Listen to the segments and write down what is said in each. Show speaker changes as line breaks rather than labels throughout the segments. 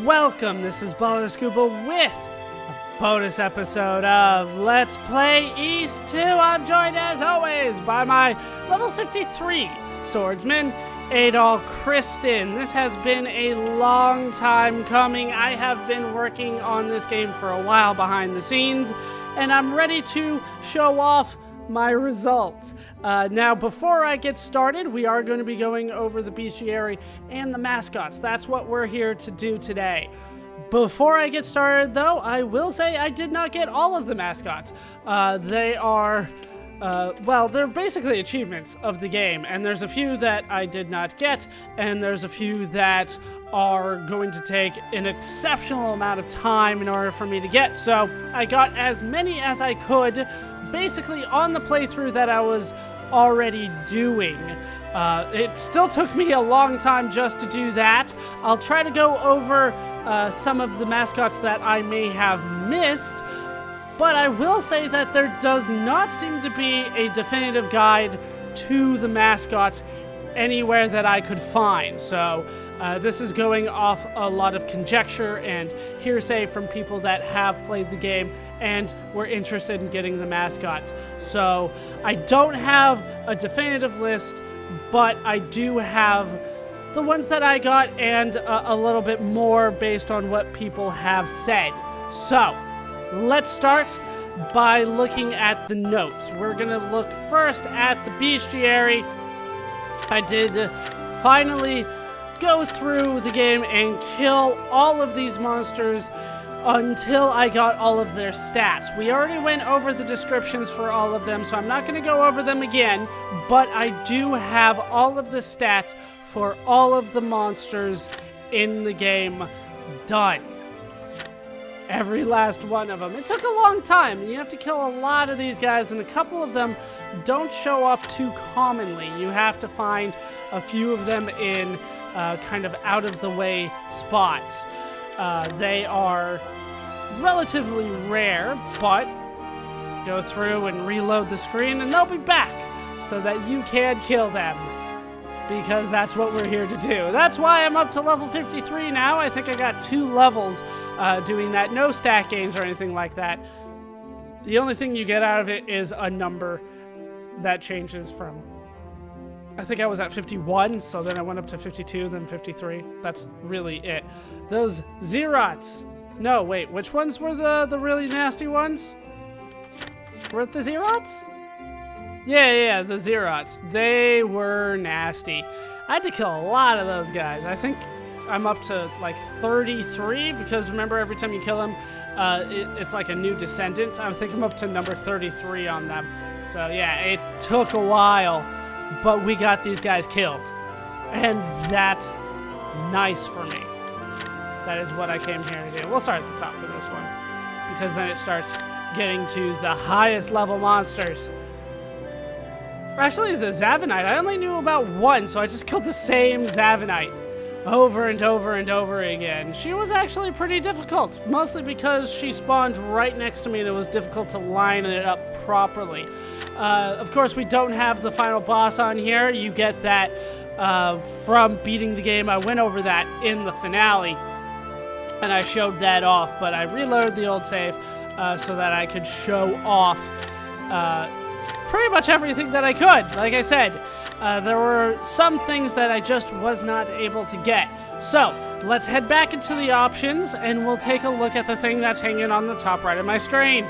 Welcome, this is Baller Scuba with a bonus episode of Let's Play East 2. I'm joined as always by my level 53 swordsman, Adol Kristen. This has been a long time coming. I have been working on this game for a while behind the scenes, and I'm ready to show off my results. Now, before I get started, we are going to be going over the Bestiary and the Mascots. That's what we're here to do today. Before I get started, though, I will say I did not get all of the Mascots. They are, well, they're basically achievements of the game, and there's a few that I did not get, and there's a few that are going to take an exceptional amount of time in order for me to get. So I got as many as I could basically on the playthrough that I was already doing. It still took me a long time just to do that. I'll try to go over some of the mascots that I may have missed, but I will say that there does not seem to be a definitive guide to the mascots anywhere that I could find. So this is going off a lot of conjecture and hearsay from people that have played the game and were interested in getting the mascots. So I don't have a definitive list, but I do have the ones that I got and a little bit more based on what people have said. So let's start by looking at the notes. We're gonna look first at the Bestiary. I did finally go through the game and kill all of these monsters until I got all of their stats. We already went over the descriptions for all of them, so I'm not going to go over them again, but I do have all of the stats for all of the monsters in the game done. Every last one of them. It took a long time. You have to kill a lot of these guys, and a couple of them don't show up too commonly. You have to find a few of them in kind of out-of-the-way spots. They are relatively rare, but go through and reload the screen and they'll be back so that you can kill them, because that's what we're here to do. That's why I'm up to level 53 now. I think I got 2 levels doing that. No stat gains or anything like that. The only thing you get out of it is a number that changes from, I think I was at 51, so then I went up to 52, then 53. That's really it. Those Zerots. No, wait, which ones were the really nasty ones? Were it the Zerots? Yeah, the Zerots. They were nasty. I had to kill a lot of those guys. I think I'm up to like 33, because remember, every time you kill them, it's like a new descendant. I think I'm up to number 33 on them. So yeah, it took a while, but we got these guys killed. And that's nice for me. That is what I came here to do. We'll start at the top for this one, because then it starts getting to the highest level monsters. Actually, the Zavanite, I only knew about one, so I just killed the same Zavanite over and over and over again. She was actually pretty difficult, mostly because she spawned right next to me and it was difficult to line it up properly. Of course, we don't have the final boss on here. You get that from beating the game. I went over that in the finale, and I showed that off, but I reloaded the old save so that I could show off pretty much everything that I could. Like I said, there were some things that I just was not able to get. So let's head back into the options and we'll take a look at the thing that's hanging on the top right of my screen.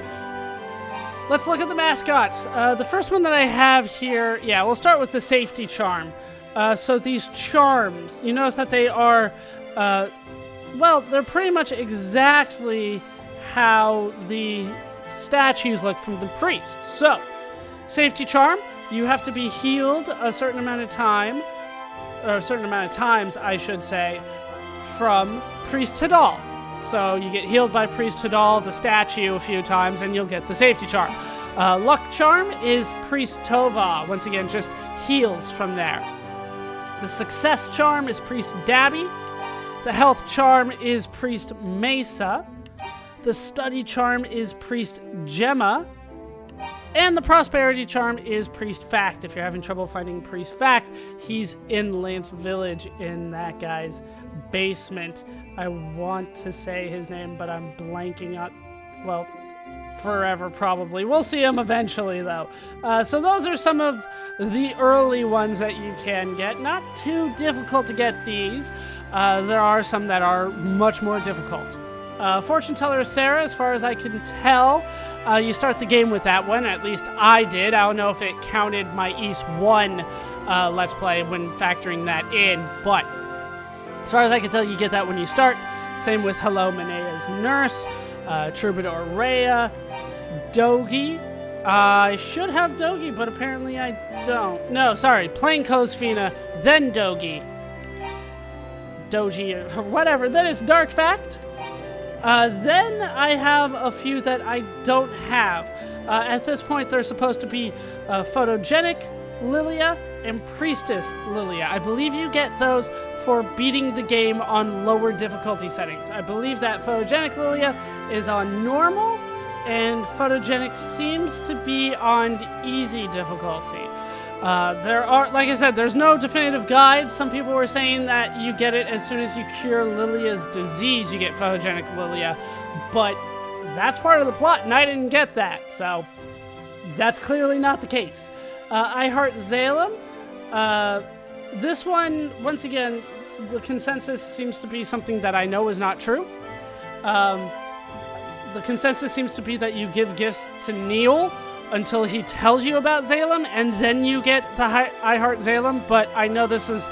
Let's look at the mascots. The first one that I have here, yeah, we'll start with the safety charm. So these charms, you notice that they are, well, they're pretty much exactly how the statues look from the priest. So, safety charm, you have to be healed a certain amount of time, or a certain amount of times, I should say, from Priest Hadal. So you get healed by Priest Hadal, the statue, a few times, and you'll get the safety charm. Luck charm is Priest Tova. Once again, just heals from there. The success charm is Priest Dabby. The health charm is Priest Mesa. The study charm is Priest Gemma. And the prosperity charm is Priest Fact. If you're having trouble finding Priest Fact, he's in Lance Village in that guy's basement. I want to say his name, but I'm blanking on, well, forever probably. We'll see him eventually, though. So those are some of the early ones that you can get. Not too difficult to get these. There are some that are much more difficult. Fortune Teller Sarah, as far as I can tell, you start the game with that one. At least I did. I don't know if it counted my East 1 Let's Play when factoring that in, but as far as I can tell, you get that when you start. Same with Hello Manea's Nurse, Troubadour Rhea, Dogi. I should have Dogi, but apparently I don't. No, sorry, Plainclothes Fina, then Dogi. Doji, or whatever. Then it's Dark Fact. Then I have a few that I don't have. At this point, they're supposed to be Photogenic Lilia and Priestess Lilia. I believe you get those for beating the game on lower difficulty settings. I believe that Photogenic Lilia is on normal, and Photogenic seems to be on easy difficulty. There are, like I said, there's no definitive guide. Some people were saying that you get it as soon as you cure Lilia's disease, you get Photogenic Lilia, but that's part of the plot, and I didn't get that, so that's clearly not the case. I Heart Zalem. This one, once again, the consensus seems to be something that I know is not true. The consensus seems to be that you give gifts to Neil until he tells you about Zalem, and then you get the I Heart Zalem, but I know this is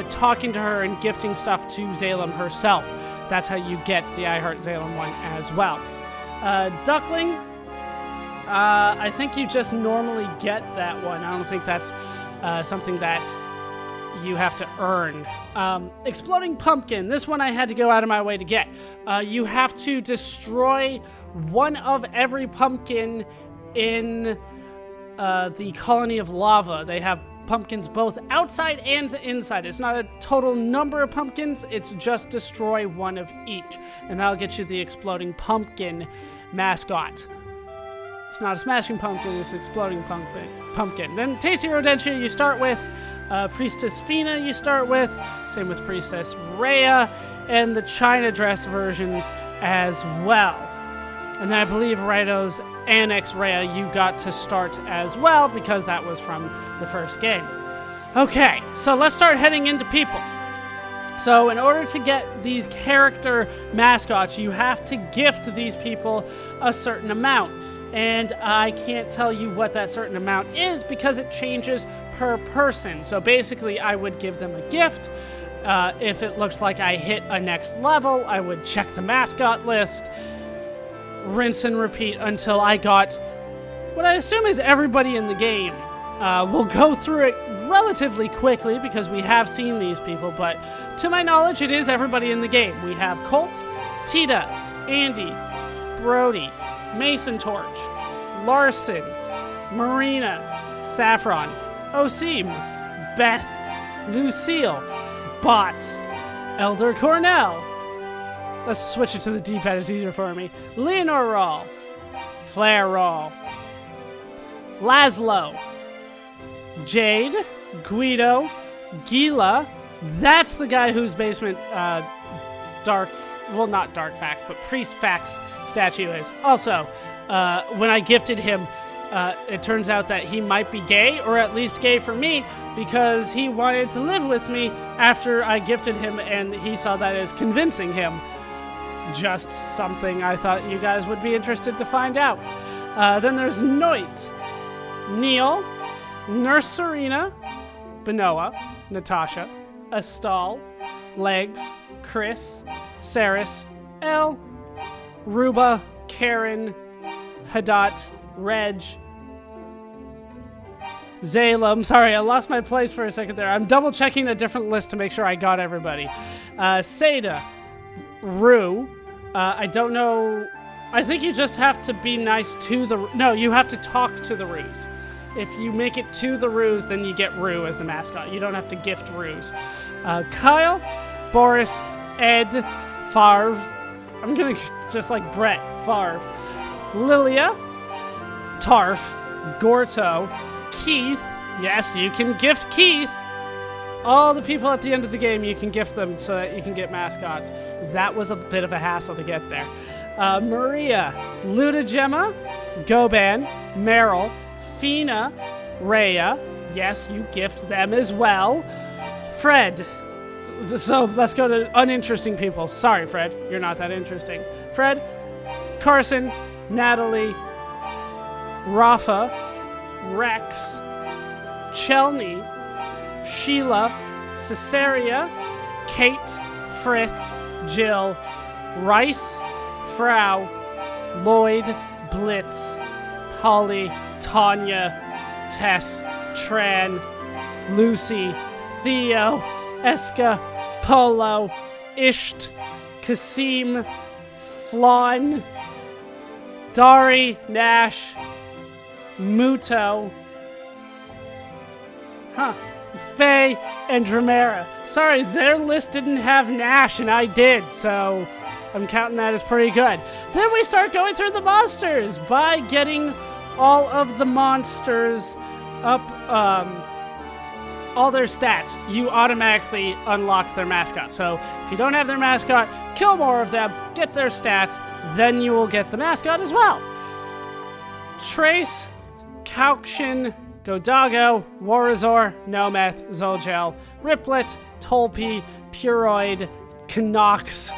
talking to her and gifting stuff to Zalem herself. That's how you get the I Heart Zalem one as well. Duckling, I think you just normally get that one. I don't think that's something that you have to earn. Exploding Pumpkin, this one I had to go out of my way to get. You have to destroy one of every pumpkin in the colony of lava. They have pumpkins both outside and inside. It's not a total number of pumpkins, it's just destroy one of each. And that'll get you the Exploding Pumpkin mascot. It's not a Smashing Pumpkin, it's Exploding Pumpkin. Then Tasty Rodentia you start with, Priestess Fina you start with, same with Priestess Rhea, and the China dress versions as well. And then I believe Raido's Annex Rhea you got to start as well, because that was from the first game. Okay, so let's start heading into people. So in order to get these character mascots, you have to gift these people a certain amount. And I can't tell you what that certain amount is because it changes per person. So basically, I would give them a gift. If it looks like I hit a next level, I would check the mascot list, rinse and repeat until I got what I assume is everybody in the game. We'll go through it relatively quickly because we have seen these people, but to my knowledge, it is everybody in the game. We have Colt, Tita, Andy, Brody, Mason Torch, Larson, Marina, Saffron, Osim, Beth, Lucille, Bots, Elder Cornell. Let's switch it to the D-pad, it's easier for me. Leonor Rawl, Flair Rawl, Laszlo, Jade, Guido, Gila. That's the guy whose basement not Dark Fact, but Priest Fact's statue is. Also, when I gifted him, it turns out that he might be gay, or at least gay for me, because he wanted to live with me after I gifted him, and he saw that as convincing him. Just something I thought you guys would be interested to find out. Then there's Noit, Neil, Nurse Serena, Benoa, Natasha, Astal, Legs, Chris, Saris, Elle, Ruba, Karen, Hadat, Reg, Zalem. Sorry, I lost my place for a second there. I'm double checking a different list to make sure I got everybody. Seda, Rue. I don't know. I think you just have to be nice to the... No, you have to talk to the Rues. If you make it to the Rues, then you get Rue as the mascot. You don't have to gift Rues. Kyle, Boris, Ed, Farv. I'm gonna just like Brett, Farv. Lilia, Tarf, Gorto, Keith. Yes, you can gift Keith. all the people at the end of the game, you can gift them so that you can get mascots. That was a bit of a hassle to get there. Maria, Ludagemma, Goban, Meryl, Fina, Rhea. Yes, you gift them as well. Fred. So let's go to uninteresting people. Sorry, Fred. You're not that interesting. Fred, Carson, Natalie, Rafa, Rex, Chelney, Sheila, Caesarea, Kate, Frith, Jill, Rice, Frau, Lloyd, Blitz, Polly, Tanya, Tess, Tran, Lucy, Theo, Eska, Polo, Isht, Kasim, Flan, Dari, Nash, Muto, Faye, and Dramera. Sorry, their list didn't have Nash, and I did, so I'm counting that as pretty good. Then we start going through the monsters by getting all of the monsters up, all their stats. You automatically unlock their mascot. So if you don't have their mascot, kill more of them, get their stats, then you will get the mascot as well. Trace, Kaukshin, Godago, Warazor, Nometh, Zolgel, Riplet, Tolpi, Puroid, Knox,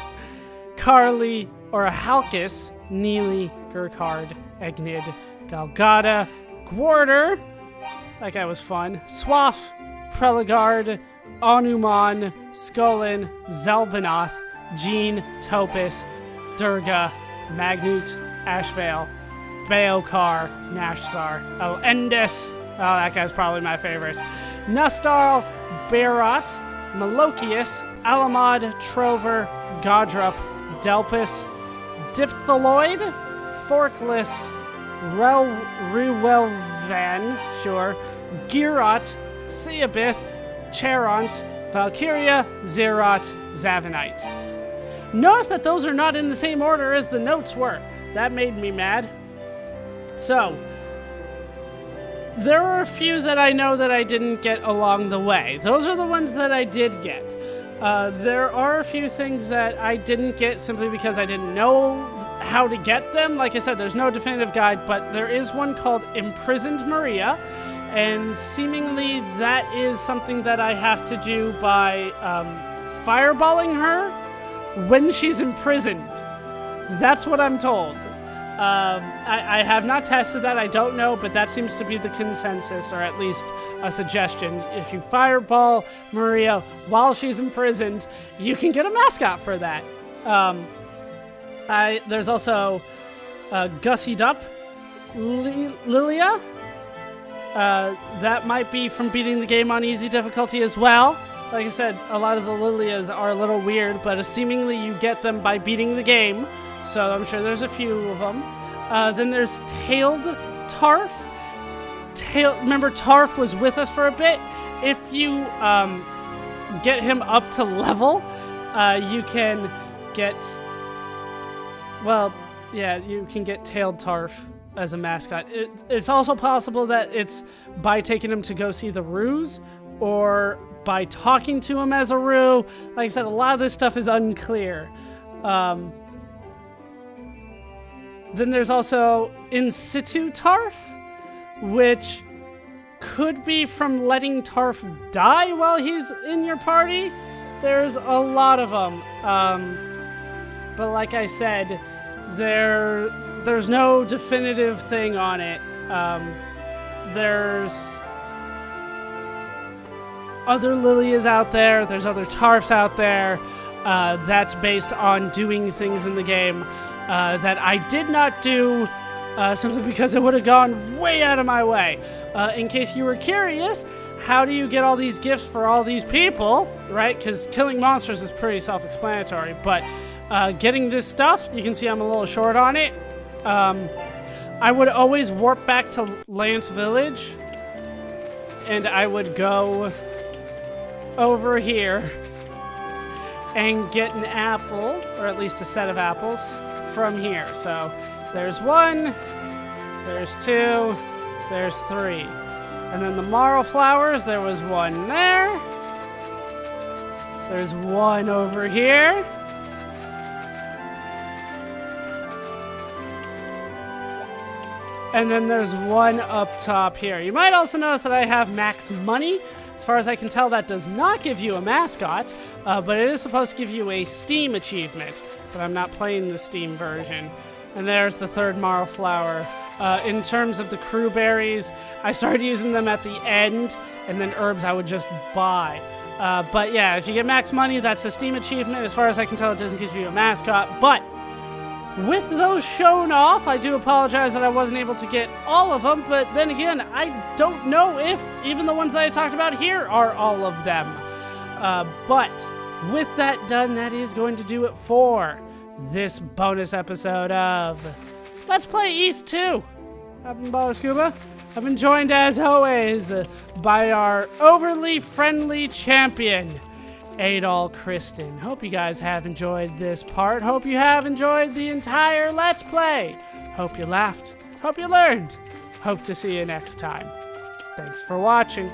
Carly, Orahalkis, Neely, Gurkhard, Egnid, Galgada, Gwarder, that guy was fun, Swaff, Preligard, Anuman, Skolin, Zelbanoth, Jean, Topus, Durga, Magnut, Ashvale, Beokar, Nashzar, Elendis, oh, that guy's probably my favorite, Nustarl, Berat, Malokius, Alamod, Trover, Godrup, Delpus, Diphthaloid, Forkless, Ruelvan, sure, Girot, Seabith, Charont, Valkyria, Zerot, Zavanite. Notice that those are not in the same order as the notes were. That made me mad. So, there are a few that I know that I didn't get along the way. Those are the ones that I did get. There are a few things that I didn't get simply because I didn't know how to get them. Like I said, there's no definitive guide, but there is one called Imprisoned Maria, and seemingly that is something that I have to do by fireballing her when she's imprisoned. That's what I'm told. I have not tested that, I don't know, but that seems to be the consensus, or at least a suggestion. If you fireball Maria while she's imprisoned, you can get a mascot for that. There's also Gussied Up Lilia. That might be from beating the game on easy difficulty as well. Like I said, a lot of the Lilias are a little weird, but seemingly you get them by beating the game. So I'm sure there's a few of them. Then there's Tailed Tarf. Remember, Tarf was with us for a bit. If you get him up to level, you can get... Well, yeah, you can get Tailed Tarf as a mascot. It's also possible that it's by taking him to go see the Ruse, or by talking to him as a Roo. Like I said, a lot of this stuff is unclear. Then there's also In Situ Tarf, which could be from letting Tarf die while he's in your party. There's a lot of them. But like I said, there's no definitive thing on it. There's other Lilias out there. There's other Tarfs out there. That's based on doing things in the game that I did not do simply because it would have gone way out of my way. In case you were curious, how do you get all these gifts for all these people, right? Because killing monsters is pretty self-explanatory, but getting this stuff, you can see I'm a little short on it. I would always warp back to Lance Village, and I would go over here and get an apple, or at least a set of apples, from here. So there's one, there's two, there's three. And then the marl flowers, there was one there, There's one over here. And then there's one up top here. You might also notice that I have max money. As far as I can tell, that does not give you a mascot, but it is supposed to give you a Steam achievement. But I'm not playing the Steam version. And there's the third Marl flower. In terms of the crew berries, I started using them at the end, and then herbs I would just buy. But yeah, if you get max money, that's a Steam achievement. As far as I can tell, it doesn't give you a mascot. But with those shown off, I do apologize that I wasn't able to get all of them, but then again, I don't know if even the ones that I talked about here are all of them. But with that done, that is going to do it for this bonus episode of Let's Play East 2. I've been Baller Scuba. I've been joined, as always, by our overly friendly champion, Adol Kristen. Hope you guys have enjoyed this part. Hope you have enjoyed the entire Let's Play. Hope you laughed. Hope you learned. Hope to see you next time. Thanks for watching.